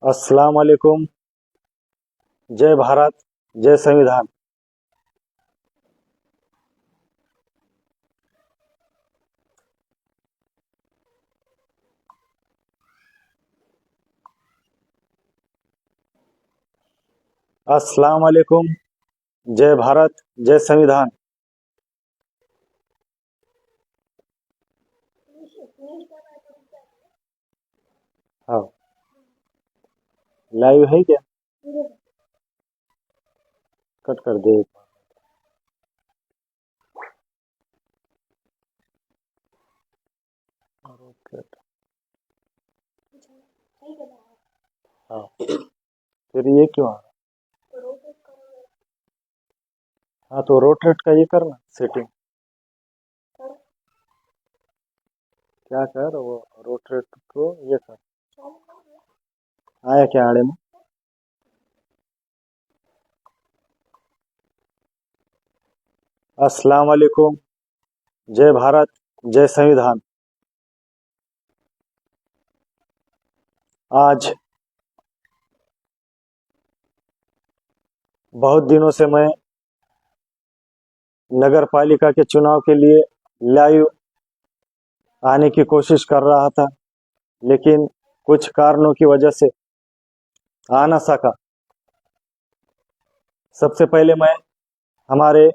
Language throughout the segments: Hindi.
अस्सलाम वालेकुम। जय भारत, जय संविधान। अस्सलाम वालेकुम। जय भारत, जय संविधान। हाँ, लाइव है क्या? कट कर दे। हाँ, फिर ये क्यों आ रहा? हाँ, तो रोटेट का ये करना सेटिंग। क्या कर वो रोटेट को ये कर। आया क्या आड़े में? अस्सलाम वालेकुम। जय भारत, जय संविधान। आज बहुत दिनों से मैं नगर पालिका के चुनाव के लिए लाइव आने की कोशिश कर रहा था, लेकिन कुछ कारणों की वजह से आ ना सका। सबसे पहले मैं हमारे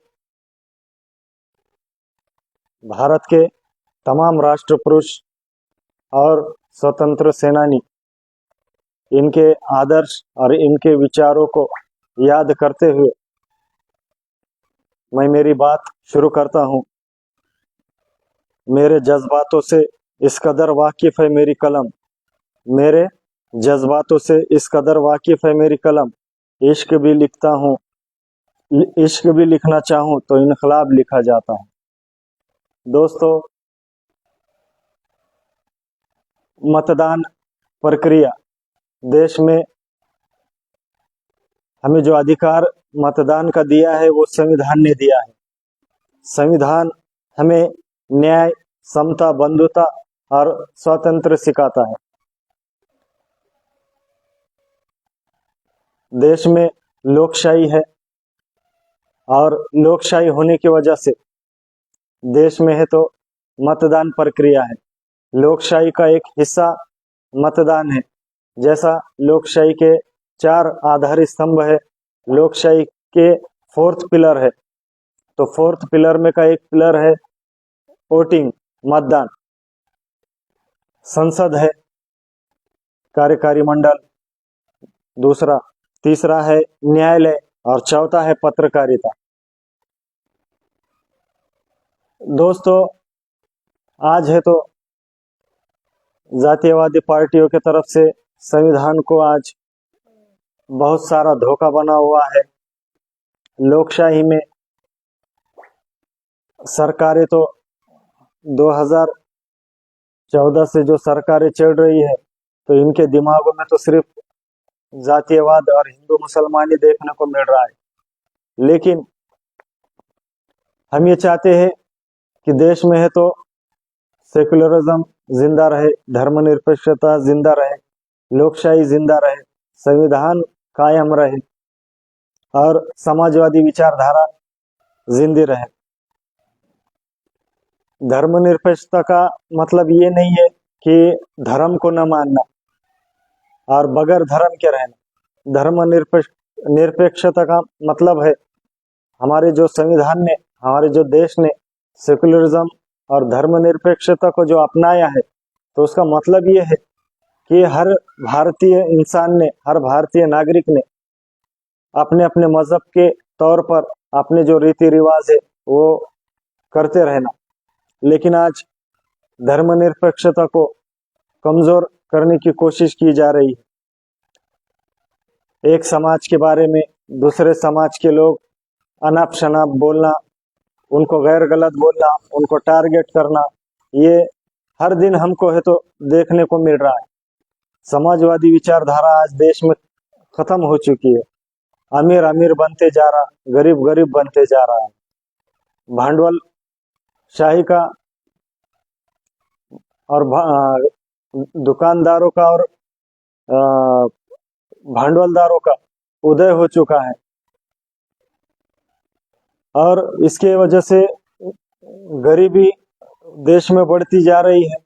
भारत के तमाम राष्ट्र पुरुष और स्वतंत्र सेनानी, इनके आदर्श और इनके विचारों को याद करते हुए मैं मेरी बात शुरू करता हूं। मेरे जज्बातों से इस कदर वाकिफ है मेरी कलम, मेरे जज्बातों से इस कदर वाकिफ है मेरी कलम। इश्क भी लिखता हूँ, इश्क भी लिखना चाहूँ तो इनकलाब लिखा जाता है। दोस्तों, मतदान प्रक्रिया देश में हमें जो अधिकार मतदान का दिया है वो संविधान ने दिया है। संविधान हमें न्याय, समता, बंधुता और स्वतंत्र सिखाता है। देश में लोकशाही है और लोकशाही होने की वजह से देश में है तो मतदान प्रक्रिया है। लोकशाही का एक हिस्सा मतदान है। जैसा लोकशाही के 4 आधार स्तंभ है, लोकशाही के 4th पिलर है, तो 4th पिलर में का एक पिलर है वोटिंग, मतदान। संसद है, कार्यकारी मंडल दूसरा, तीसरा है न्यायालय और चौथा है पत्रकारिता। दोस्तों, आज है तो जातीयवादी पार्टियों की तरफ से संविधान को आज बहुत सारा धोखा बना हुआ है। लोकशाही में सरकारें तो 2014 से जो सरकारें चल रही है, तो इनके दिमागों में तो सिर्फ जातीयवाद और हिंदू मुसलमानी देखने को मिल रहा है। लेकिन हम ये चाहते हैं कि देश में है तो सेकुलरिज्म जिंदा रहे, धर्मनिरपेक्षता जिंदा रहे, लोकशाही जिंदा रहे, संविधान कायम रहे और समाजवादी विचारधारा जिंदी रहे। धर्मनिरपेक्षता का मतलब ये नहीं है कि धर्म को न मानना और बगैर धर्म के रहना। निरपेक्षता का मतलब है हमारे जो संविधान ने, हमारे जो देश ने सेकुलरिज्म और धर्मनिरपेक्षता को जो अपनाया है, तो उसका मतलब ये है कि हर भारतीय इंसान ने, हर भारतीय नागरिक ने अपने अपने मजहब के तौर पर अपने जो रीति रिवाज है वो करते रहना। लेकिन आज धर्मनिरपेक्षता को कमजोर करने की कोशिश की जा रही है। एक समाज के बारे में दूसरे समाज के लोग अनाप शनाप बोलना, उनको गैर गलत बोलना, उनको टारगेट करना, ये हर दिन हमको है तो देखने को मिल रहा है। समाजवादी विचारधारा आज देश में खत्म हो चुकी है। अमीर अमीर बनते जा रहा, गरीब गरीब बनते जा रहा है। भांडवल शाही का और दुकानदारों का और भांडवलदारों का उदय हो चुका है और इसके वजह से गरीबी देश में बढ़ती जा रही है।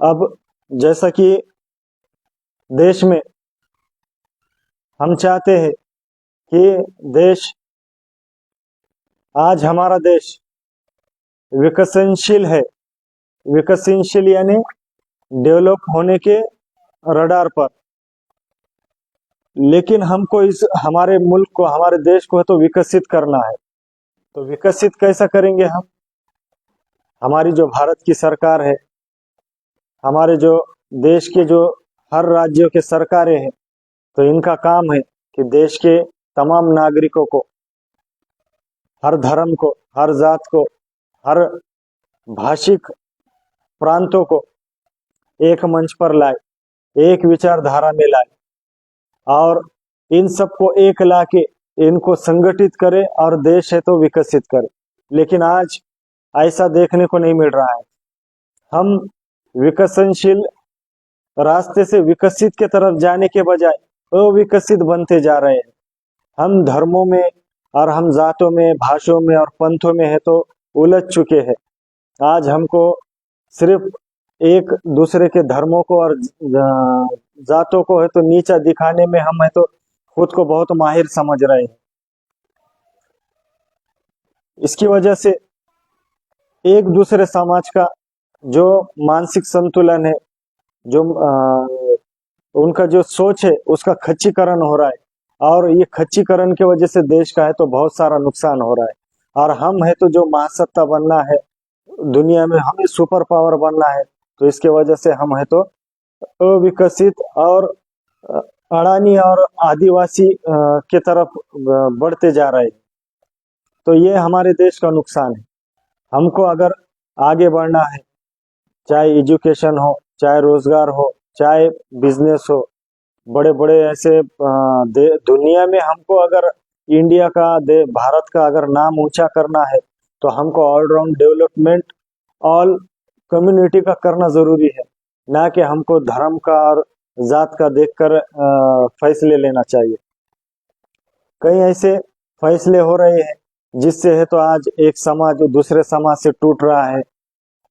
अब जैसा कि देश में हम चाहते हैं कि देश आज हमारा देश विकसनशील है, विकसनशील यानी डेवलप होने के रडार पर, लेकिन हमको इस हमारे मुल्क को, हमारे देश को तो विकसित करना है। तो विकसित कैसा करेंगे हम? हमारी जो भारत की सरकार है, हमारे जो देश के जो हर राज्यों के सरकारें हैं, तो इनका काम है कि देश के तमाम नागरिकों को, हर धर्म को, हर जात को, हर भाषिक प्रांतों को एक मंच पर लाए, एक विचारधारा में लाए और इन सबको एक लाके इनको संगठित करे और देश है तो विकसित करे। लेकिन आज ऐसा देखने को नहीं मिल रहा है। हम विकसनशील रास्ते से विकसित के तरफ जाने के बजाय अविकसित बनते जा रहे हैं। हम धर्मों में और हम जातों में, भाषाओं में और पंथों में है तो उलझ चुके हैं। आज हमको सिर्फ एक दूसरे के धर्मों को और जातों को है तो नीचा दिखाने में हम है तो खुद को बहुत माहिर समझ रहे हैं। इसकी वजह से एक दूसरे समाज का जो मानसिक संतुलन है, जो उनका जो सोच है, उसका खच्चीकरण हो रहा है और ये खच्चीकरण की वजह से देश का है तो बहुत सारा नुकसान हो रहा है। और हम है तो जो महासत्ता बनना है दुनिया में, हमें सुपर पावर बनना है, तो इसके वजह से हम है तो अविकसित और अडानी और आदिवासी के तरफ बढ़ते जा रहे हैं। तो ये हमारे देश का नुकसान है। हमको अगर आगे बढ़ना है, चाहे एजुकेशन हो, चाहे रोजगार हो, चाहे बिजनेस हो, बड़े बड़े ऐसे दुनिया में हमको अगर इंडिया का, भारत का अगर नाम ऊंचा करना है तो हमको ऑलराउंड डेवलपमेंट ऑल कम्युनिटी का करना जरूरी है, ना कि हमको धर्म का और जात का देखकर फैसले लेना चाहिए। कई ऐसे फैसले हो रहे हैं जिससे है तो आज एक समाज दूसरे समाज से टूट रहा है।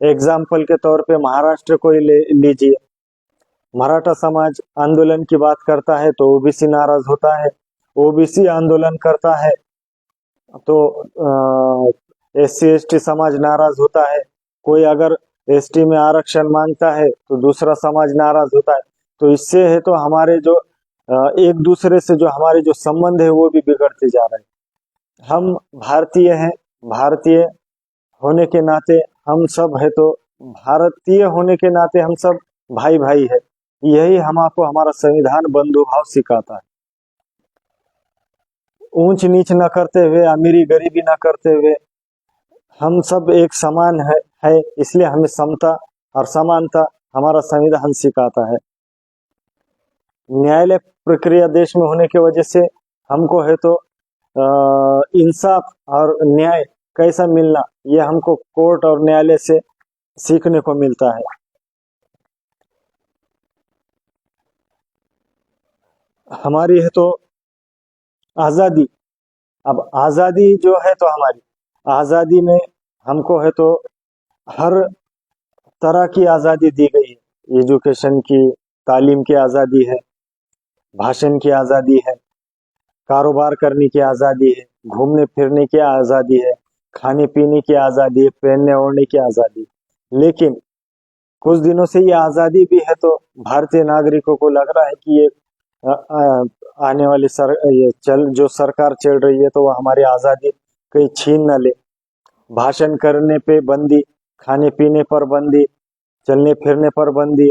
एग्जाम्पल के तौर पे महाराष्ट्र को ही लीजिए। मराठा समाज आंदोलन की बात करता है तो ओबीसी नाराज होता है, ओबीसी आंदोलन करता है तो एससी एसटी समाज नाराज होता है, कोई अगर एसटी में आरक्षण मांगता है तो दूसरा समाज नाराज होता है। तो इससे है तो हमारे जो एक दूसरे से जो हमारे जो संबंध है वो भी बिगड़ते जा रहे हैं। हम भारतीय हैं, भारतीय होने के नाते हम सब है तो भारतीय होने के नाते हम सब भाई भाई है। यही हमको हमारा संविधान बंधुभाव सिखाता है। ऊंच नीच न करते हुए, अमीरी गरीबी न करते हुए हम सब एक समान है, इसलिए हमें समता और समानता हमारा संविधान सिखाता है। न्यायालय प्रक्रिया देश में होने की वजह से हमको है तो इंसाफ और न्याय कैसा मिलना, यह हमको कोर्ट और न्यायालय से सीखने को मिलता है। हमारी है तो आजादी, अब आजादी जो है तो हमारी आजादी में हमको है तो हर तरह की आजादी दी गई है। एजुकेशन की, तालीम की आजादी है, भाषण की आजादी है, कारोबार करने की आजादी है, घूमने फिरने की आजादी है, खाने पीने की आजादी है, पहनने ओढ़ने की आजादी। लेकिन कुछ दिनों से ये आजादी भी है तो भारतीय नागरिकों को लग रहा है कि ये आने वाली जो सरकार चल रही है तो वो हमारी आजादी कहीं छीन न ले। भाषण करने पे बंदी, खाने पीने पर बंदी, चलने फिरने पर बंदी,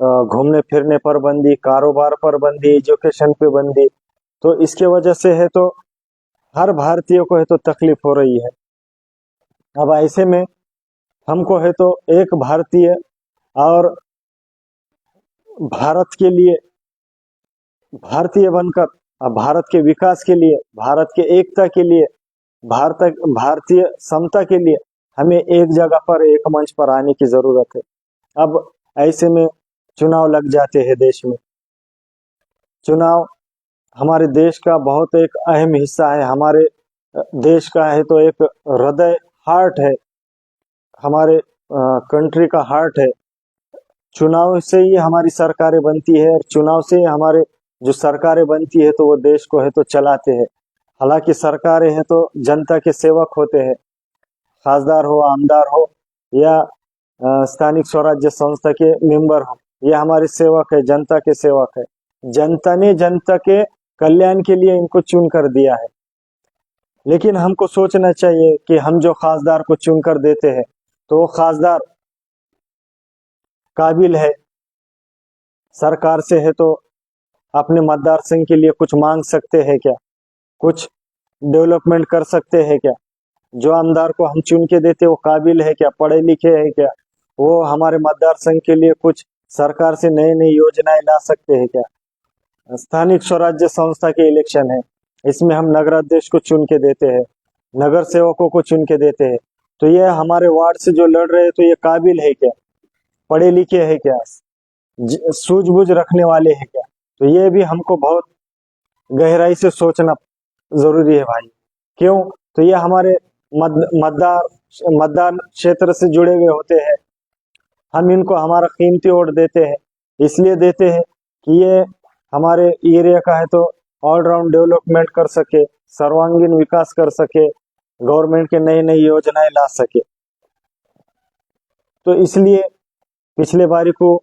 घूमने फिरने पर बंदी, कारोबार पर बंदी, एजुकेशन पे बंदी। तो इसके वजह से है तो हर भारतीय को है तो तकलीफ हो रही है। अब ऐसे में हमको है तो एक भारतीय और भारत के लिए, भारतीय बनकर भारत के विकास के लिए, भारत के एकता के लिए, भारतीय समता के लिए हमें एक जगह पर, एक मंच पर आने की जरूरत है। अब ऐसे में चुनाव लग जाते हैं देश में। चुनाव हमारे देश का बहुत एक अहम हिस्सा है। हमारे देश का है तो एक हृदय, हार्ट है, हमारे कंट्री का हार्ट है। चुनाव से ही हमारी सरकारें बनती है, और चुनाव से ही हमारे जो सरकारें बनती है तो वो देश को है तो चलाते हैं। हालांकि सरकारें हैं तो जनता के सेवक होते हैं, खासदार हो, आमदार हो, या स्थानिक स्वराज्य संस्था के मेंबर हो, ये हमारे सेवक है, जनता के सेवक है। जनता ने जनता के कल्याण के लिए इनको चुन कर दिया है। लेकिन हमको सोचना चाहिए कि हम जो खासदार को चुन कर देते हैं तो वो खासदार काबिल है, सरकार से है तो अपने मतदार संघ के लिए कुछ मांग सकते हैं क्या, कुछ डेवलपमेंट कर सकते हैं क्या? जो आमदार को हम चुन के देते वो काबिल है क्या, पढ़े लिखे है क्या, वो हमारे मतदार संघ के लिए कुछ सरकार से नई नई योजनाएं ला सकते हैं क्या? स्थानिक स्वराज्य संस्था के इलेक्शन है, इसमें हम नगराध्यक्ष को चुन के देते हैं, नगर सेवकों को चुन के देते हैं, तो ये हमारे वार्ड से जो लड़ रहे हैं तो ये काबिल है क्या, पढ़े लिखे है क्या, सूझबूझ रखने वाले हैं क्या? तो ये भी हमको बहुत गहराई से सोचना जरूरी है भाई। क्यों? तो ये हमारे मतदार मतदान क्षेत्र से जुड़े हुए होते हैं। हम इनको हमारा कीमती वोट देते हैं, इसलिए देते हैं कि ये हमारे एरिया का है तो ऑलराउंड डेवलपमेंट कर सके, सर्वांगीण विकास कर सके, गवर्नमेंट के नई नई योजनाएं ला सके। तो इसलिए पिछले बारी को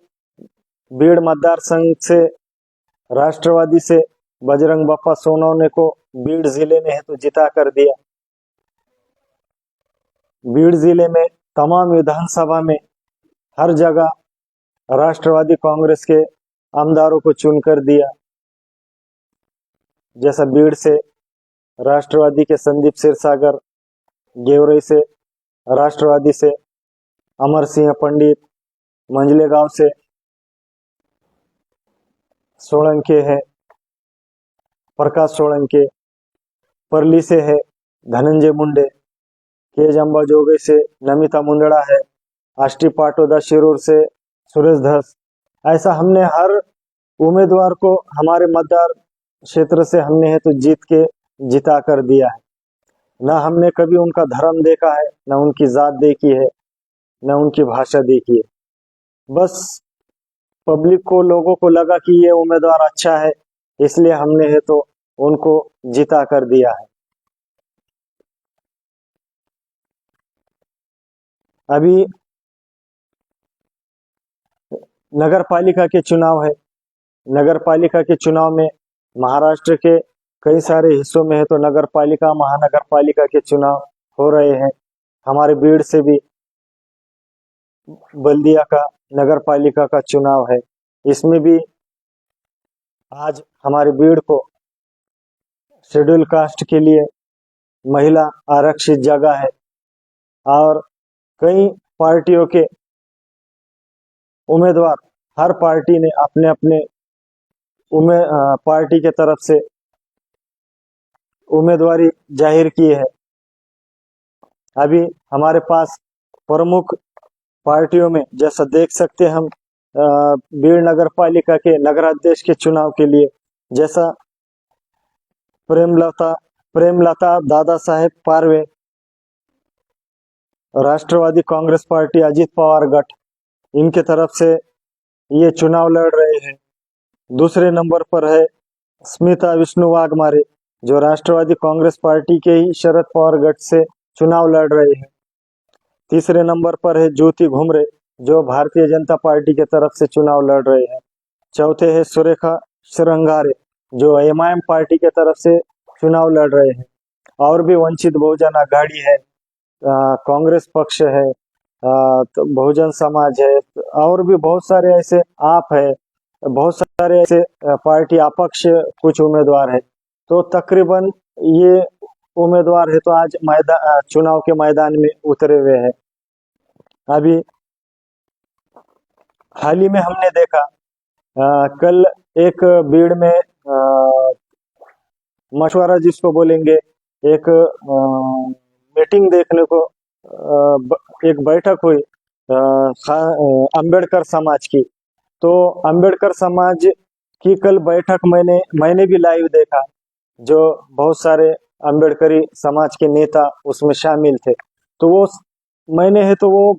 बीड़ मतदार संघ से, राष्ट्रवादी से बजरंग बप्पा सोनवने को बीड़ जिले में है तो जिता कर दिया। बीड़ जिले में तमाम विधानसभा में हर जगह राष्ट्रवादी कांग्रेस के आमदारों को चुनकर दिया। जैसा बीड़ से राष्ट्रवादी के संदीप सिरसागर, गेवरई से राष्ट्रवादी से अमर सिंह पंडित, मंजले गांव से सोलंके है प्रकाश सोलंके, परली से है धनंजय मुंडे, के जंबा जोगई से नमिता मुंदड़ा है, आष्टी पाटोदा शिरूर से सुरेश धस। ऐसा हमने हर उम्मीदवार को हमारे मतदार क्षेत्र से हमने है तो जीत के जिता कर दिया है। ना हमने कभी उनका धर्म देखा है, ना उनकी जात देखी है, ना उनकी भाषा देखी है। बस पब्लिक को, लोगों को लगा कि ये उम्मीदवार अच्छा है, इसलिए हमने है तो उनको जिता कर दिया है। अभी नगर पालिका के चुनाव है। नगर पालिका के चुनाव में महाराष्ट्र के कई सारे हिस्सों में है तो नगर पालिका, महानगर पालिका के चुनाव हो रहे हैं। हमारे बीड़ से भी बल्दिया का नगर पालिका का चुनाव है। इसमें भी आज हमारे बीड़ को शेड्यूल कास्ट के लिए महिला आरक्षित जगह है, और कई पार्टियों के उम्मीदवार, हर पार्टी ने अपने अपने पार्टी के तरफ से उम्मीदवारी जाहिर की है। अभी हमारे पास प्रमुख पार्टियों में जैसा देख सकते हैं हम, बीड़ नगर पालिका के नगराध्यक्ष के चुनाव के लिए जैसा प्रेमलता दादा साहेब पारवे, राष्ट्रवादी कांग्रेस पार्टी अजित पवार गठ, इनके तरफ से ये चुनाव लड़ रहे हैं। दूसरे नंबर पर है स्मिता विष्णु वाघमारे, जो राष्ट्रवादी कांग्रेस पार्टी के ही शरद पवार गठ से चुनाव लड़ रहे हैं। तीसरे नंबर पर है ज्योति घुमरे, जो भारतीय जनता पार्टी के तरफ से चुनाव लड़ रहे हैं। चौथे है सुरेखा श्रृंगारे, जो एमआईएम पार्टी के तरफ से चुनाव लड़ रहे हैं। और भी वंचित बहुजन आघाड़ी है, कांग्रेस पक्ष है, तो बहुजन समाज है, और भी बहुत सारे ऐसे आप है, बहुत सारे ऐसे पार्टी अपक्ष कुछ उम्मीदवार है। तो तकरीबन ये उम्मीदवार है तो आज चुनाव के मैदान में उतरे हुए हैं। अभी हाल ही में हमने देखा, कल एक बीड़ में मशवरा जिसको बोलेंगे, एक मीटिंग देखने को एक बैठक हुई अंबेडकर समाज की। तो अंबेडकर समाज की कल बैठक मैंने भी लाइव देखा, जो बहुत सारे अंबेडकरी समाज के नेता उसमें शामिल थे। तो वो मैंने है तो वो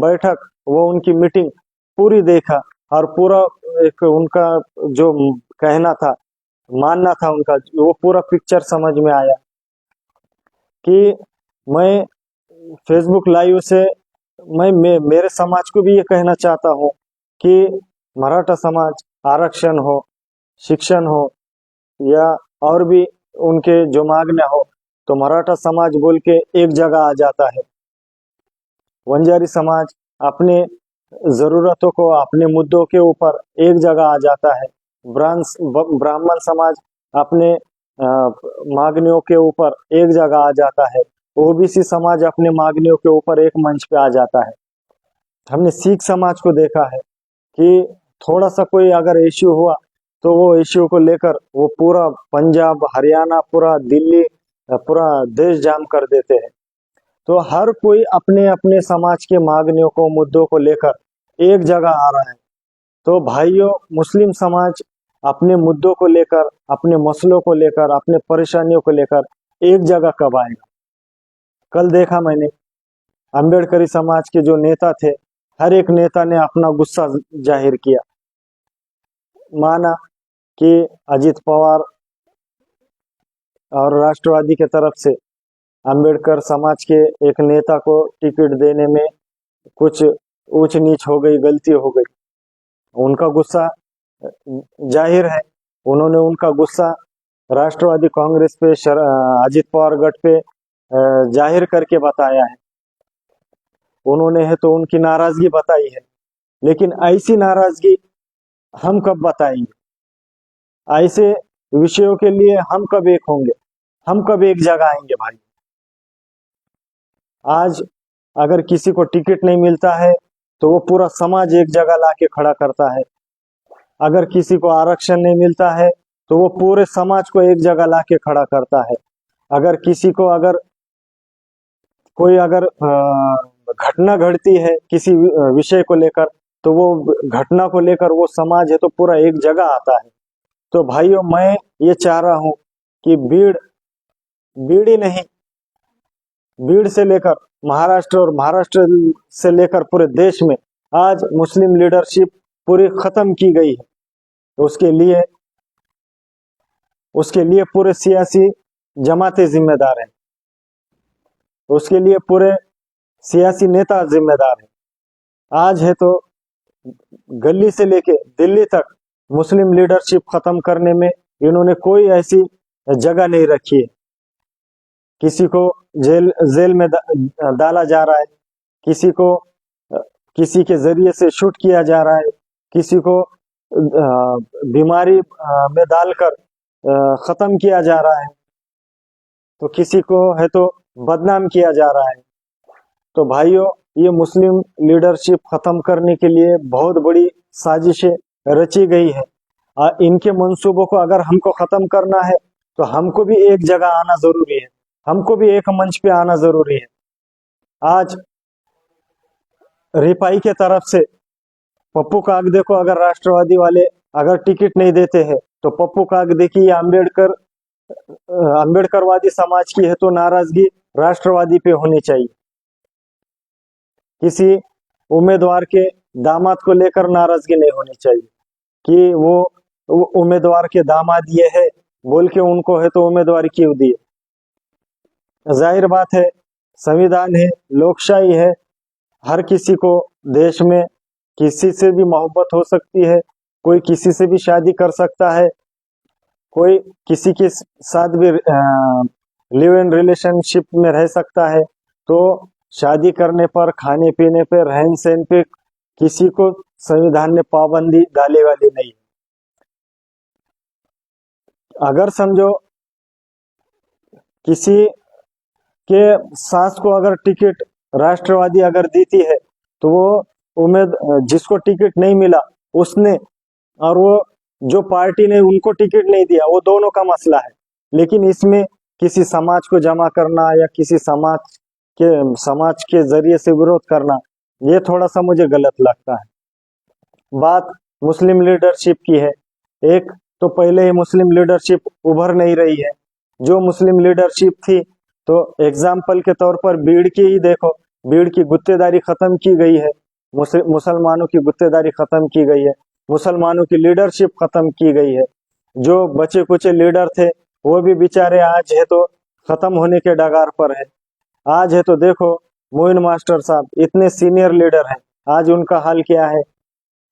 बैठक, वो उनकी मीटिंग पूरी देखा, और पूरा एक उनका जो कहना था, मानना था उनका, वो पूरा पिक्चर समझ में आया। कि मैं फेसबुक लाइव से मेरे समाज को भी ये कहना चाहता हूँ कि मराठा समाज आरक्षण हो, शिक्षण हो, या और भी उनके जो मांगना हो, तो मराठा समाज बोल के एक जगह आ जाता है। वंजारी समाज अपने जरूरतों को, अपने मुद्दों के ऊपर एक जगह आ जाता है। ब्राह्मण समाज अपने मांगनियों के ऊपर एक जगह आ जाता है। ओबीसी समाज अपने मांगनियों के ऊपर एक मंच पे आ जाता है। हमने सिख समाज को देखा है कि थोड़ा सा कोई अगर इश्यू हुआ तो वो इश्यू को लेकर वो पूरा पंजाब, हरियाणा, पूरा दिल्ली, पूरा देश जाम कर देते हैं। तो हर कोई अपने अपने समाज के मांगनियों को, मुद्दों को लेकर एक जगह आ रहा है। तो भाइयों, मुस्लिम समाज अपने मुद्दों को लेकर, अपने मसलों को लेकर, अपने परेशानियों को लेकर एक जगह कब आएगा? कल देखा मैंने अंबेडकरी समाज के जो नेता थे, हर एक नेता ने अपना गुस्सा जाहिर किया। माना कि अजित पवार और राष्ट्रवादी के तरफ से अंबेडकर समाज के एक नेता को टिकट देने में कुछ ऊंच नीच हो गई, गलती हो गई, उनका गुस्सा जाहिर है। उन्होंने उनका गुस्सा राष्ट्रवादी कांग्रेस पे, अजित पवार गठ पे जाहिर करके बताया है। उन्होंने है तो उनकी नाराजगी बताई है, लेकिन ऐसी नाराजगी हम कब बताएंगे? ऐसे विषयों के लिए हम कब एक होंगे? हम कब एक जगह आएंगे भाई? आज अगर किसी को टिकट नहीं मिलता है तो वो पूरा समाज एक जगह लाके खड़ा करता है। अगर किसी को आरक्षण नहीं मिलता है तो वो पूरे समाज को एक जगह लाके खड़ा करता है। अगर किसी को कोई अगर घटना घटती है किसी विषय को लेकर, तो वो घटना को लेकर वो समाज है तो पूरा एक जगह आता है। तो भाइयों, मैं ये चाह रहा हूं कि बीड़ ही नहीं, बीड़ से लेकर महाराष्ट्र और महाराष्ट्र से लेकर पूरे देश में आज मुस्लिम लीडरशिप पूरी खत्म की गई है। उसके लिए पूरे सियासी जमातें जिम्मेदार हैं, उसके लिए पूरे सियासी नेता जिम्मेदार हैं। आज है तो गली से लेके दिल्ली तक मुस्लिम लीडरशिप खत्म करने में इन्होंने कोई ऐसी जगह नहीं रखी है। किसी को जेल में डाला जा रहा है, किसी को किसी के जरिए से शूट किया जा रहा है, किसी को बीमारी में डालकर खत्म किया जा रहा है, तो किसी को है तो बदनाम किया जा रहा है। तो भाइयों, ये मुस्लिम लीडरशिप खत्म करने के लिए बहुत बड़ी साजिशें रची गई है। इनके मंसूबों को अगर हमको खत्म करना है तो हमको भी एक जगह आना जरूरी है, हमको भी एक मंच पे आना जरूरी है। आज रिपाई के तरफ से पप्पू कागदे को अगर राष्ट्रवादी वाले अगर टिकट नहीं देते हैं तो पप्पू कागदे की अंबेडकरवादी समाज की है तो नाराजगी राष्ट्रवादी पे होनी चाहिए। किसी उम्मीदवार के दामाद को लेकर नाराजगी नहीं होनी चाहिए कि वो उम्मीदवार के दामाद ये है बोल के उनको है तो उम्मीदवारी क्यों दिए। जाहिर बात है, संविधान है, लोकशाही है, हर किसी को देश में किसी से भी मोहब्बत हो सकती है, कोई किसी से भी शादी कर सकता है, कोई किसी के साथ भी लिव इन रिलेशनशिप में रह सकता है। तो शादी करने पर, खाने पीने पे, रहन सहन पे किसी को संविधान ने पाबंदी डाले वाली नहीं। अगर समझो किसी के सास को अगर टिकट राष्ट्रवादी अगर देती है तो वो जिसको टिकट नहीं मिला उसने, और वो जो पार्टी ने उनको टिकट नहीं दिया, वो दोनों का मसला है। लेकिन इसमें किसी समाज को जमा करना या किसी समाज के समाज के जरिए से विरोध करना, ये थोड़ा सा मुझे गलत लगता है। बात मुस्लिम लीडरशिप की है। एक तो पहले ही मुस्लिम लीडरशिप उभर नहीं रही है। जो मुस्लिम लीडरशिप थी, तो एग्जाम्पल के तौर पर भीड़ की ही देखो, भीड़ की गुत्तेदारी खत्म की गई है, मुसलमानों की गुत्तेदारी खत्म की गई है, मुसलमानों की लीडरशिप खत्म की गई है। जो बचे कुचे लीडर थे वो भी बेचारे आज है तो खत्म होने के डगार पर है। आज है तो देखो मोइन मास्टर साहब इतने सीनियर लीडर हैं, आज उनका हाल क्या है।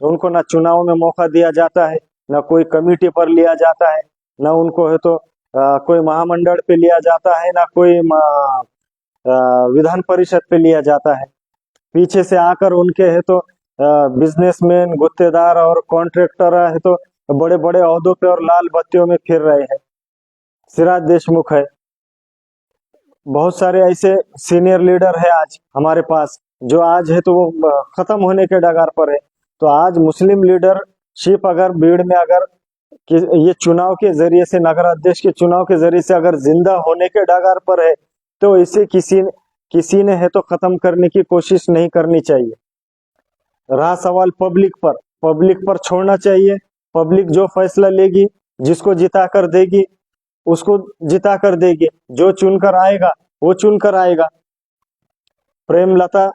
उनको ना चुनाव में मौका दिया जाता है, ना कोई कमेटी पर लिया जाता है, ना उनको है तो कोई महामंडल पे लिया जाता है, ना कोई विधान परिषद पे लिया जाता है। पीछे से आकर उनके है तो बिजनेसमैन, गुत्तेदार और कॉन्ट्रैक्टर है तो बड़े बड़े ओहदों पे और लाल बत्तियों में फिर रहे हैं। सिराज देशमुख है, बहुत सारे ऐसे सीनियर लीडर है आज हमारे पास, जो आज है तो वो खत्म होने के डगार पर है। तो आज मुस्लिम लीडरशिप अगर भीड़ में अगर ये चुनाव के जरिए से, नगर अध्यक्ष के चुनाव के जरिए से अगर जिंदा होने के डगार पर है, तो इसे किसी ने है तो खत्म करने की कोशिश नहीं करनी चाहिए। रहा सवाल पब्लिक पर छोड़ना चाहिए। पब्लिक जो फैसला लेगी, जिसको जिता कर देगी उसको जिता कर देगी, जो चुनकर आएगा वो चुनकर आएगा। प्रेमलता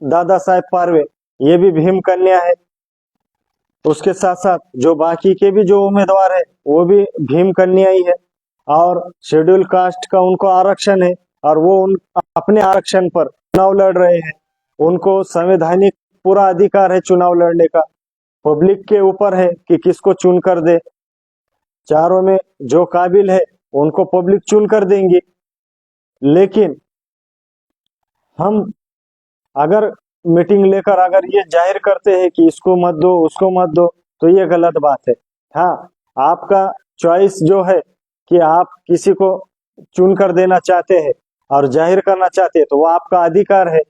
दादा साहेब पारवे ये भी भीम कन्या है, उसके साथ साथ जो बाकी के भी जो उम्मीदवार है वो भी भीम कन्या ही है, और शेड्यूल कास्ट का उनको आरक्षण है और वो अपने आरक्षण पर चुनाव लड़ रहे हैं। उनको संवैधानिक पूरा अधिकार है चुनाव लड़ने का। पब्लिक के ऊपर है कि किसको चुन कर दे। चारों में जो काबिल है उनको पब्लिक चुन कर देंगे, लेकिन हम अगर मीटिंग लेकर अगर ये जाहिर करते हैं कि इसको मत दो उसको मत दो, तो ये गलत बात है। हाँ, आपका चॉइस जो है कि आप किसी को चुन कर देना चाहते हैं और जाहिर करना चाहते हैं, तो वो आपका अधिकार है।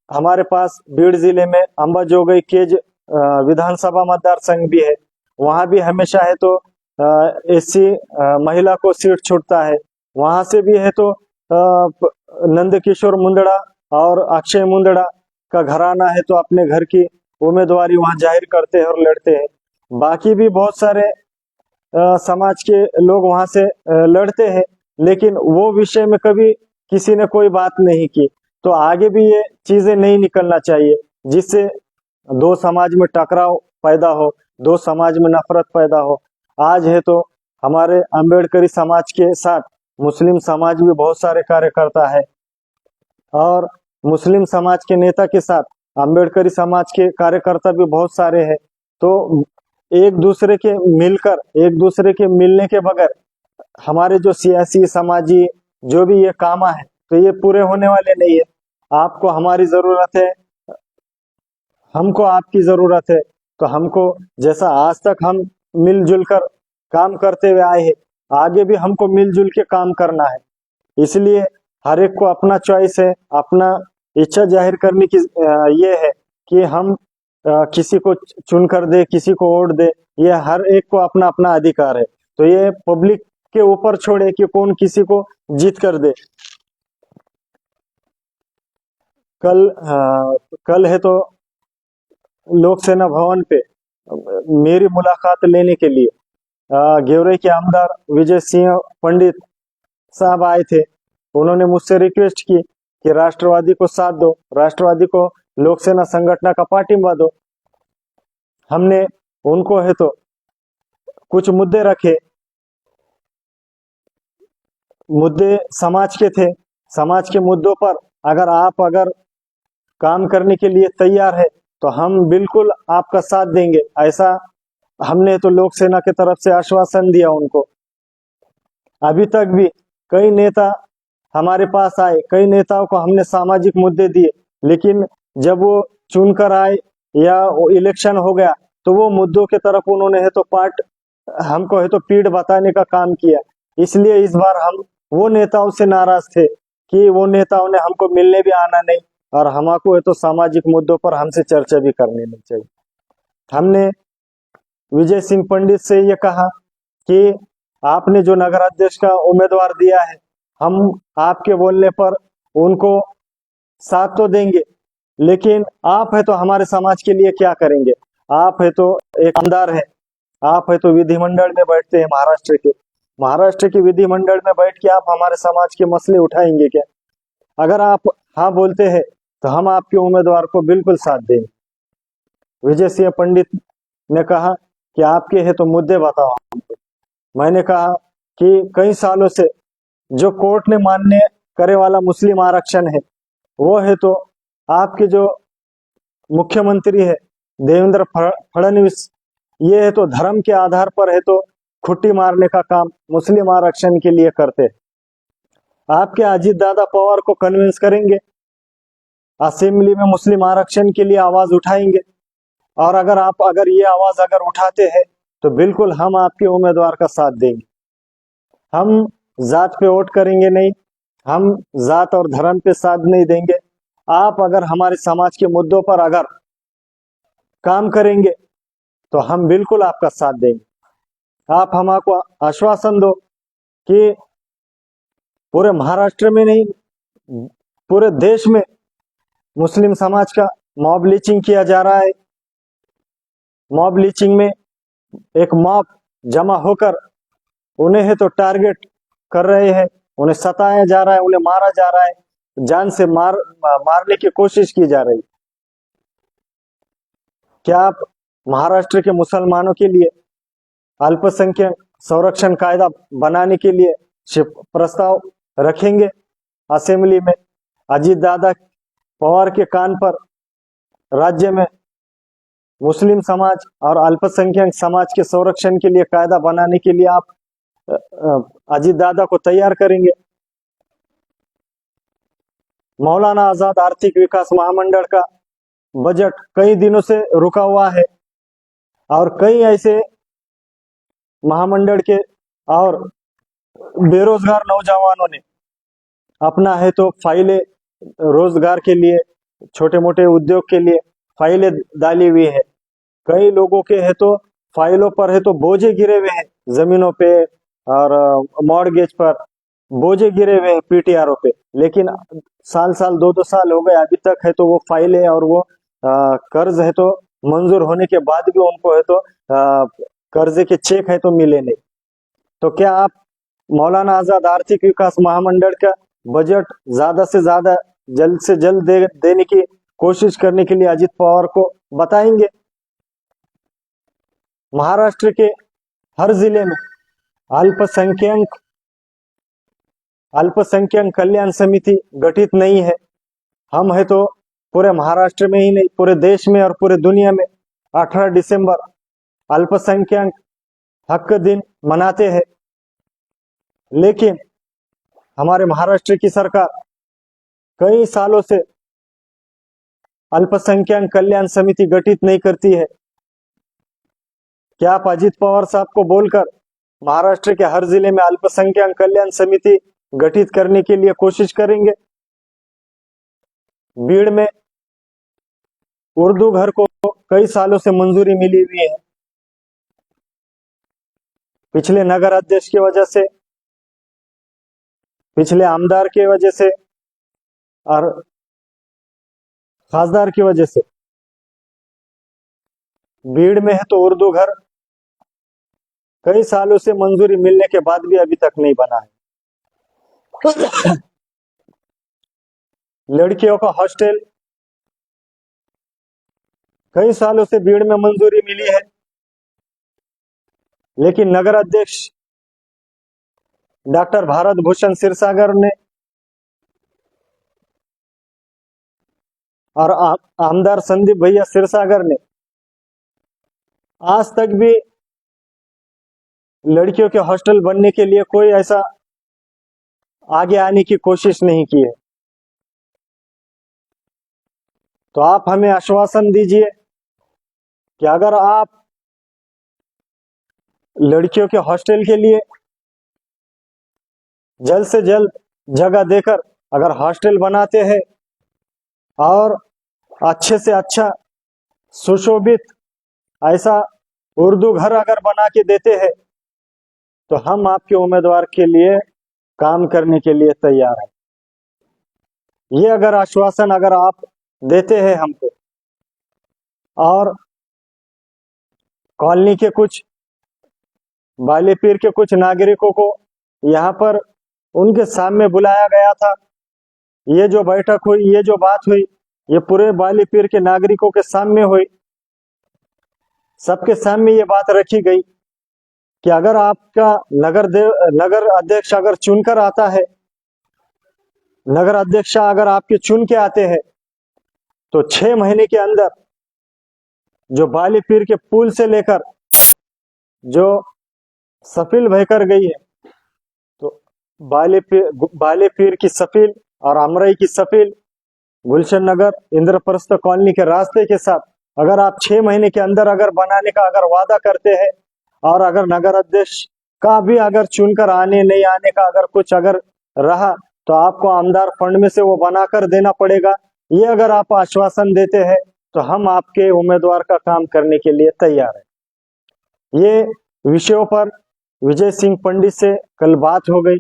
हमारे पास भीड़ जिले में अंबाजोगई केज विधानसभा मतदार संघ भी है, वहां भी हमेशा है तो एससी महिला को सीट छूटता है। वहां से भी है तो नंदकिशोर मुंदड़ा और अक्षय मुंदड़ा का घराना है तो अपने घर की उम्मीदवारी वहां जाहिर करते हैं और लड़ते हैं। बाकी भी बहुत सारे समाज के लोग वहां से लड़ते हैं, लेकिन वो विषय में कभी किसी ने कोई बात नहीं की। तो आगे भी ये चीजें नहीं निकलना चाहिए जिससे दो समाज में टकराव पैदा हो, दो समाज में नफरत पैदा हो। आज है तो हमारे अम्बेडकरी समाज के साथ मुस्लिम समाज भी बहुत सारे कार्यकर्ता है, और मुस्लिम समाज के नेता के साथ अम्बेडकरी समाज के कार्यकर्ता भी बहुत सारे हैं। तो एक दूसरे के मिलने के बगैर हमारे जो सियासी समाजी जो भी ये काम है तो ये पूरे होने वाले नहीं है। आपको हमारी जरूरत है, हमको आपकी जरूरत है। तो हमको जैसा आज तक हम मिलजुल कर काम करते हुए आए हैं, आगे भी हमको मिलजुल के काम करना है। इसलिए हर एक को अपना चॉइस है, अपना इच्छा जाहिर करने की ये है कि हम किसी को चुन कर दे, किसी को वोट दे, ये हर एक को अपना अपना अधिकार है। तो ये पब्लिक के ऊपर छोड़े कि कौन किसी को जीत कर दे। कल है तो लोक सेना भवन पे मेरी मुलाकात लेने के लिए गेवराई के आमदार विजय सिंह पंडित साहब आए थे। उन्होंने मुझसे रिक्वेस्ट की कि राष्ट्रवादी को साथ दो, राष्ट्रवादी को लोक सेना संगठन का पार्टिंबा दो। हमने उनको है तो कुछ मुद्दे रखे, मुद्दे समाज के थे। समाज के मुद्दों पर अगर काम करने के लिए तैयार है तो हम बिल्कुल आपका साथ देंगे, ऐसा हमने तो लोक सेना की तरफ से आश्वासन दिया उनको। अभी तक भी कई नेता हमारे पास आए, कई नेताओं को हमने सामाजिक मुद्दे दिए, लेकिन जब वो चुनकर आए या वो इलेक्शन हो गया तो वो मुद्दों के तरफ उन्होंने है तो हमको है तो पीठ बताने का काम किया। इसलिए इस बार हम वो नेताओं से नाराज थे कि वो नेताओं ने हमको मिलने भी आना नहीं और हमको है तो सामाजिक मुद्दों पर हमसे चर्चा भी करनी नहीं चाहिए। हमने विजय सिंह पंडित से ये कहा कि आपने जो नगर अध्यक्ष का उम्मीदवार दिया है हम आपके बोलने पर उनको साथ तो देंगे, लेकिन आप है तो हमारे समाज के लिए क्या करेंगे? आप है तो एक आमदार है, आप है तो विधिमंडल में बैठते हैं महाराष्ट्र के विधिमंडल में बैठ के आप हमारे समाज के मसले उठाएंगे क्या? अगर आप हाँ बोलते हैं तो हम आपके उम्मीदवार को बिल्कुल साथ देंगे। विजय सिंह पंडित ने कहा कि आपके है तो मुद्दे बताओ हमको। मैंने कहा कि कई सालों से जो कोर्ट ने मान्य करे वाला मुस्लिम आरक्षण है, वो है तो आपके जो मुख्यमंत्री है देवेंद्र फडणवीस, ये है तो धर्म के आधार पर है तो खुट्टी मारने का काम मुस्लिम आरक्षण के लिए करते हैं। आपके अजीत दादा पवार को कन्विंस करेंगे, असेंबली में मुस्लिम आरक्षण के लिए आवाज उठाएंगे, और अगर ये आवाज अगर उठाते हैं तो बिल्कुल हम आपके उम्मीदवार का साथ देंगे। हम जात पे वोट करेंगे नहीं, हम जात और धर्म पे साथ नहीं देंगे। आप अगर हमारे समाज के मुद्दों पर अगर काम करेंगे तो हम बिल्कुल आपका साथ देंगे। आप हमको आश्वासन दो कि पूरे महाराष्ट्र में नहीं, पूरे देश में मुस्लिम समाज का मॉब लिंचिंग किया जा रहा है। मॉब लिंचिंग में एक मॉब जमा होकर उन्हें है तो टारगेट कर रहे हैं, उन्हें सताया जा रहा है, उन्हें मारा जा रहा है, जान से मारने की कोशिश की जा रही है। क्या आप महाराष्ट्र के मुसलमानों के लिए अल्पसंख्यक संरक्षण कायदा बनाने के लिए प्रस्ताव रखेंगे असेंबली में? अजीत दादा पवार के कान पर राज्य में मुस्लिम समाज और अल्पसंख्यक समाज के संरक्षण के लिए कायदा बनाने के लिए आप अजीत दादा को तैयार करेंगे? मौलाना आजाद आर्थिक विकास महामंडल का बजट कई दिनों से रुका हुआ है, और कई ऐसे महामंडल के और बेरोजगार नौजवानों ने अपना है तो फाइलें रोजगार के लिए, छोटे मोटे उद्योग के लिए फाइलें डाली हुई है। कई लोगों के है तो फाइलों पर है तो बोझे गिरे हुए हैं, जमीनों पे और मॉर्गेज पर बोझे गिरे हुए हैं, पीटीआरओ पे, लेकिन साल 2 साल हो गए, अभी तक है तो वो फाइलें और वो कर्ज है तो मंजूर होने के बाद भी उनको है तो कर्जे के चेक है तो मिले नहीं। तो क्या आप मौलाना आजाद आर्थिक विकास महामंडल का बजट ज्यादा से ज्यादा जल्द से जल्द देने की कोशिश करने के लिए अजित पवार को बताएंगे? महाराष्ट्र के हर जिले में अल्पसंख्यक कल्याण समिति गठित नहीं है। हम है तो पूरे महाराष्ट्र में ही नहीं, पूरे देश में और पूरे दुनिया में 18 दिसंबर अल्पसंख्यक हक दिन मनाते हैं, लेकिन हमारे महाराष्ट्र की सरकार कई सालों से अल्पसंख्यक कल्याण समिति गठित नहीं करती है। क्या आप अजित पवार साहब को बोलकर महाराष्ट्र के हर जिले में अल्पसंख्यक कल्याण समिति गठित करने के लिए कोशिश करेंगे? भीड़ में उर्दू घर को कई सालों से मंजूरी मिली हुई है, पिछले नगर अध्यक्ष की वजह से, पिछले आमदार की वजह से और खासदार की वजह से भीड़ में है तो उर्दू घर कई सालों से मंजूरी मिलने के बाद भी अभी तक नहीं बना है। लड़कियों का हॉस्टल कई सालों से भीड़ में मंजूरी मिली है, लेकिन नगर अध्यक्ष डॉक्टर भारत भूषण क्षीरसागर ने और आमदार संदीप भैया क्षीरसागर ने आज तक भी लड़कियों के हॉस्टल बनने के लिए कोई ऐसा आगे आने की कोशिश नहीं की है। तो आप हमें आश्वासन दीजिए कि अगर आप लड़कियों के हॉस्टल के लिए जल्द से जल्द जगह देकर अगर हॉस्टल बनाते हैं और अच्छे से अच्छा सुशोभित ऐसा उर्दू घर अगर बना के देते हैं, तो हम आपके उम्मीदवार के लिए काम करने के लिए तैयार है। ये अगर आश्वासन अगर आप देते हैं हमको, और कॉलोनी के कुछ बालीपीर के कुछ नागरिकों को यहाँ पर उनके सामने बुलाया गया था, ये जो बैठक हुई, ये जो बात हुई, ये पूरे बालीपीर के नागरिकों के सामने हुई, सबके सामने ये बात रखी गई कि अगर आपका नगर अध्यक्ष अगर चुनकर आता है, नगर अध्यक्ष अगर आपके चुन के आते हैं, तो 6 महीने के अंदर जो बालीपीर के पुल से लेकर जो सफील बहकर गई है, तो बालीपीर की सफील और अमरई की सफील, गुलशन नगर, इंद्रप्रस्थ कॉलोनी के रास्ते के साथ अगर आप 6 महीने के अंदर अगर बनाने का अगर वादा करते हैं, और अगर नगर अध्यक्ष का भी अगर चुनकर आने नहीं आने का अगर कुछ अगर रहा, तो आपको आमदार फंड में से वो बनाकर देना पड़ेगा। ये अगर आप आश्वासन देते हैं, तो हम आपके उम्मीदवार का काम करने के लिए तैयार है। ये विषयों पर विजय सिंह पंडित से कल बात हो गई।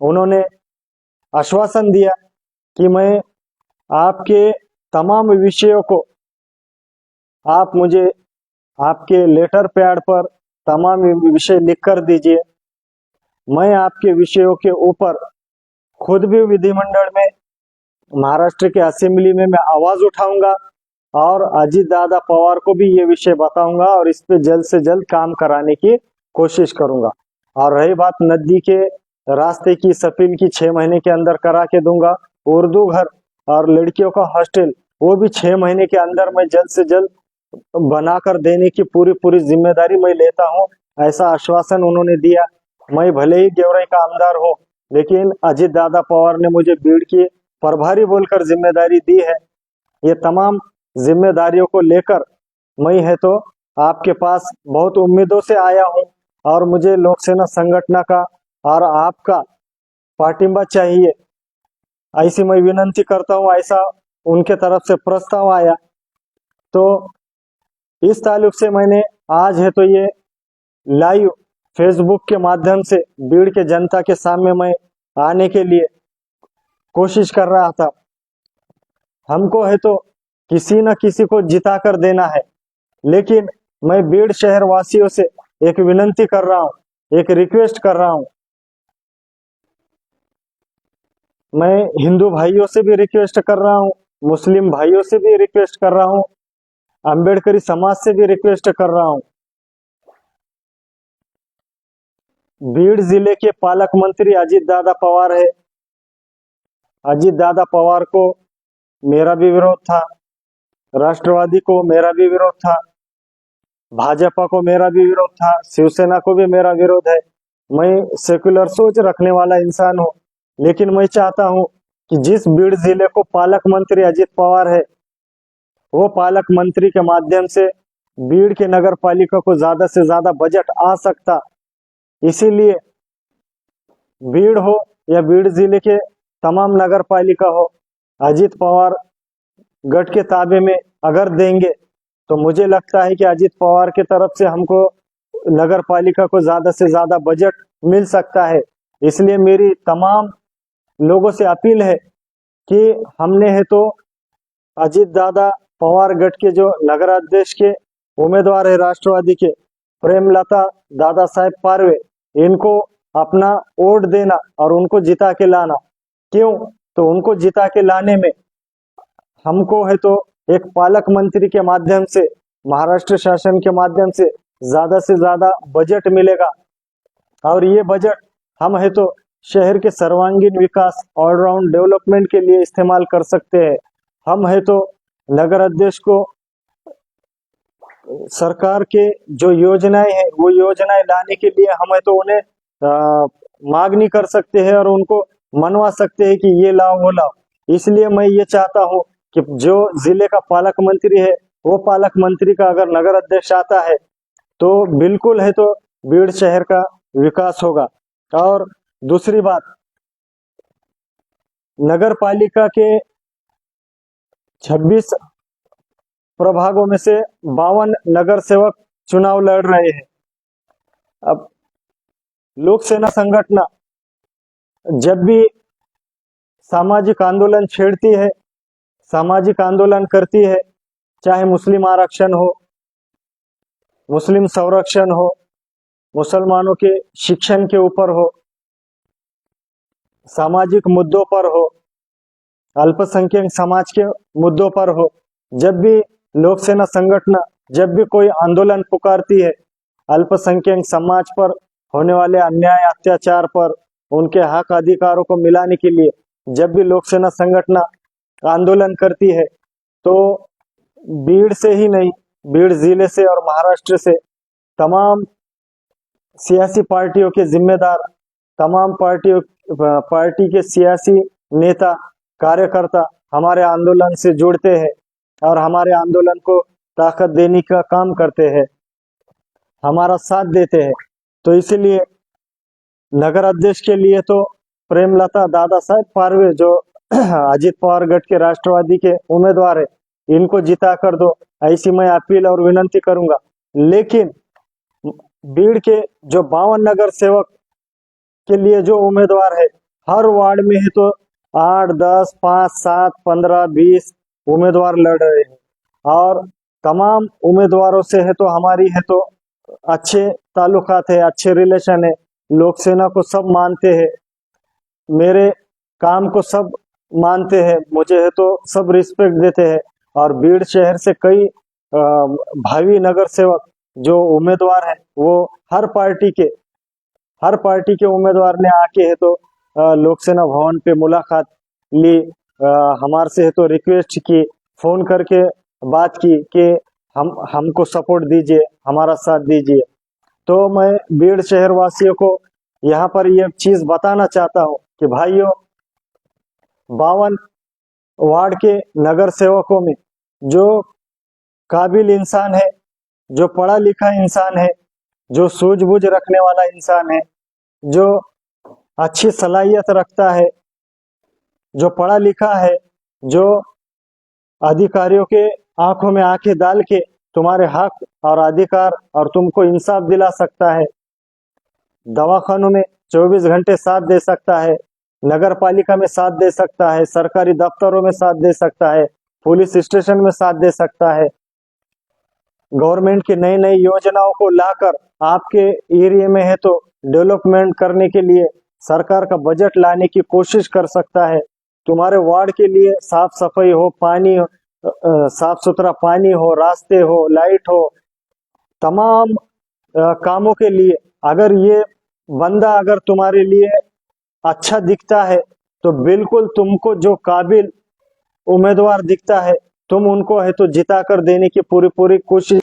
उन्होंने आश्वासन दिया कि मैं आपके तमाम विषयों को, आप मुझे आपके लेटर पैड पर तमाम विषय लिख कर दीजिए, मैं आपके विषयों के ऊपर खुद भी विधिमंडल में, महाराष्ट्र के असेंबली में मैं आवाज उठाऊंगा और अजीत दादा पवार को भी ये विषय बताऊंगा और इस पे जल्द से जल्द काम कराने की कोशिश करूंगा। और रही बात नदी के रास्ते की, सफील की 6 महीने के अंदर करा के दूंगा। उर्दू घर और लड़कियों का हॉस्टल, वो भी 6 महीने के अंदर मैं जल्द से जल्द बनाकर देने की पूरी जिम्मेदारी मैं लेता हूं, ऐसा आश्वासन उन्होंने दिया। मैं भले ही गेवराई का आमदार हूं, लेकिन अजीत दादा पवार ने मुझे बीड़ की प्रभारी बोलकर जिम्मेदारी दी है। ये तमाम जिम्मेदारियों को लेकर मैं है तो आपके पास बहुत उम्मीदों से आया हूं, और मुझे लोकसेना संगठन का और आपका पार्टिंबा चाहिए, ऐसी मैं विनंती करता हूं। ऐसा उनके तरफ से प्रस्ताव आया, तो इस ताल्लुक से मैंने आज है तो ये लाइव फेसबुक के माध्यम से बीड़ के जनता के सामने मैं आने के लिए कोशिश कर रहा था। हमको है तो किसी न किसी को जिता कर देना है, लेकिन मैं बीड़ शहर वासियों से एक विनंती कर रहा हूं, एक रिक्वेस्ट कर रहा हूं। मैं हिंदू भाइयों से भी रिक्वेस्ट कर रहा हूं, मुस्लिम भाइयों से भी रिक्वेस्ट कर रहा हूं, अंबेडकरी समाज से भी रिक्वेस्ट कर रहा हूं। बीड़ जिले के पालक मंत्री अजीत दादा पवार है। अजीत दादा पवार को मेरा भी विरोध था, राष्ट्रवादी को मेरा भी विरोध था, भाजपा को मेरा भी विरोध था, शिवसेना को भी मेरा विरोध है। मैं सेक्युलर सोच रखने वाला इंसान हूं, लेकिन मैं चाहता हूं कि जिस बीड़ जिले को पालक मंत्री अजीत पवार है, वो पालक मंत्री के माध्यम से बीड़ के नगर पालिका को ज्यादा से ज्यादा बजट आ सकता। इसीलिए बीड़ हो या बीड़ जिले के तमाम नगर पालिका हो, अजीत पवार गढ़ के ताबे में अगर देंगे, तो मुझे लगता है कि अजीत पवार के तरफ से हमको नगर पालिका को ज्यादा से ज्यादा बजट मिल सकता है। इसलिए मेरी तमाम लोगों से अपील है कि हमने है तो अजीत दादा पवार गढ़ के जो नगर अध्यक्ष के उम्मीदवार है राष्ट्रवादी के, प्रेमलता दादा साहेब पारवे, इनको अपना वोट देना और उनको जिता के लाना। क्यों? तो उनको जिता के लाने में हमको है तो एक पालक मंत्री के माध्यम से, महाराष्ट्र शासन के माध्यम से से ज्यादा बजट मिलेगा, और ये बजट हम है तो शहर के सर्वांगीण विकास, ऑलराउंड डेवलपमेंट के लिए इस्तेमाल कर सकते हैं। हम है तो नगर अध्यक्ष को सरकार के जो योजनाएं हैं, वो योजनाएं लाने के लिए हम है तो उन्हें मांगनी कर सकते हैं और उनको मनवा सकते हैं कि ये लाओ वो लाओ। इसलिए मैं ये चाहता हूं कि जो जिले का पालक मंत्री है, वो पालक मंत्री का अगर नगर अध्यक्ष आता है, तो बिल्कुल है तो बीड़ शहर का विकास होगा। और दूसरी बात, नगर पालिका के 26 प्रभागों में से 52 नगर सेवक चुनाव लड़ रहे हैं। अब लोक सेना संगठन जब भी सामाजिक आंदोलन छेड़ती है, सामाजिक आंदोलन करती है, चाहे मुस्लिम आरक्षण हो, मुस्लिम संरक्षण हो, मुसलमानों के शिक्षण के ऊपर हो, सामाजिक मुद्दों पर हो, अल्पसंख्यक समाज के मुद्दों पर हो, जब भी लोक सेना संगठन जब भी कोई आंदोलन पुकारती है, अल्पसंख्यक समाज पर होने वाले अन्याय अत्याचार पर, उनके हक अधिकारों को मिलाने के लिए जब भी लोक सेना संगठन आंदोलन करती है, तो बीड़ से ही नहीं, बीड़ जिले से और महाराष्ट्र से तमाम सियासी पार्टियों के जिम्मेदार, तमाम पार्टी के सियासी नेता, कार्यकर्ता हमारे आंदोलन से जुड़ते हैं और हमारे आंदोलन को ताकत देने का काम करते हैं, हमारा साथ देते हैं। तो इसीलिए नगर अध्यक्ष के लिए तो प्रेमलता दादा साहेब पारवे, जो अजित पवार गढ़ के राष्ट्रवादी के उम्मीदवार है, इनको जिता कर दो, ऐसी मैं अपील और विनंती करूंगा। लेकिन बीड़ के जो 52 नगर सेवक के लिए जो उम्मीदवार है, हर वार्ड में है तो 8, 10, 5, 7, 15, 20 उम्मीदवार लड़ रहे हैं और तमाम उम्मीदवारों से है तो हमारी है तो अच्छे ताल्लुकात है, अच्छे रिलेशन है, लोक सेना को सब मानते हैं, मेरे काम को सब मानते हैं, मुझे है तो सब रिस्पेक्ट देते हैं। और बीड़ शहर से कई भावी नगर सेवक जो उम्मीदवार हैं, वो हर पार्टी के उम्मीदवार ने आके है तो लोक सेना भवन पे मुलाकात ली, हमारे से है तो रिक्वेस्ट की, फोन करके बात की कि हमको सपोर्ट दीजिए, हमारा साथ दीजिए। तो मैं बीड़ शहर वासियों को यहाँ पर ये चीज बताना चाहता हूँ कि भाइयों, 52 वार्ड के नगर सेवकों में जो काबिल इंसान है, जो पढ़ा लिखा इंसान है, जो सूझबूझ रखने वाला इंसान है, जो अच्छी सलाहियत रखता है, जो पढ़ा लिखा है, जो अधिकारियों के आंखों में आंखें डाल के तुम्हारे हक और अधिकार और तुमको इंसाफ दिला सकता है, दवाखानों में 24 घंटे साथ दे सकता है, नगर पालिका में साथ दे सकता है, सरकारी दफ्तरों में साथ दे सकता है, पुलिस स्टेशन में साथ दे सकता है, गवर्नमेंट की नई नई योजनाओं को लाकर आपके एरिया में है तो डेवलपमेंट करने के लिए सरकार का बजट लाने की कोशिश कर सकता है, तुम्हारे वार्ड के लिए साफ सफाई हो, पानी हो, साफ सुथरा पानी हो, रास्ते हो, लाइट हो, तमाम कामों के लिए अगर ये बंदा अगर तुम्हारे लिए अच्छा दिखता है तो बिल्कुल तुमको जो काबिल उम्मीदवार दिखता है, तुम उनको है तो जिता कर देने की पूरी पूरी कोशिश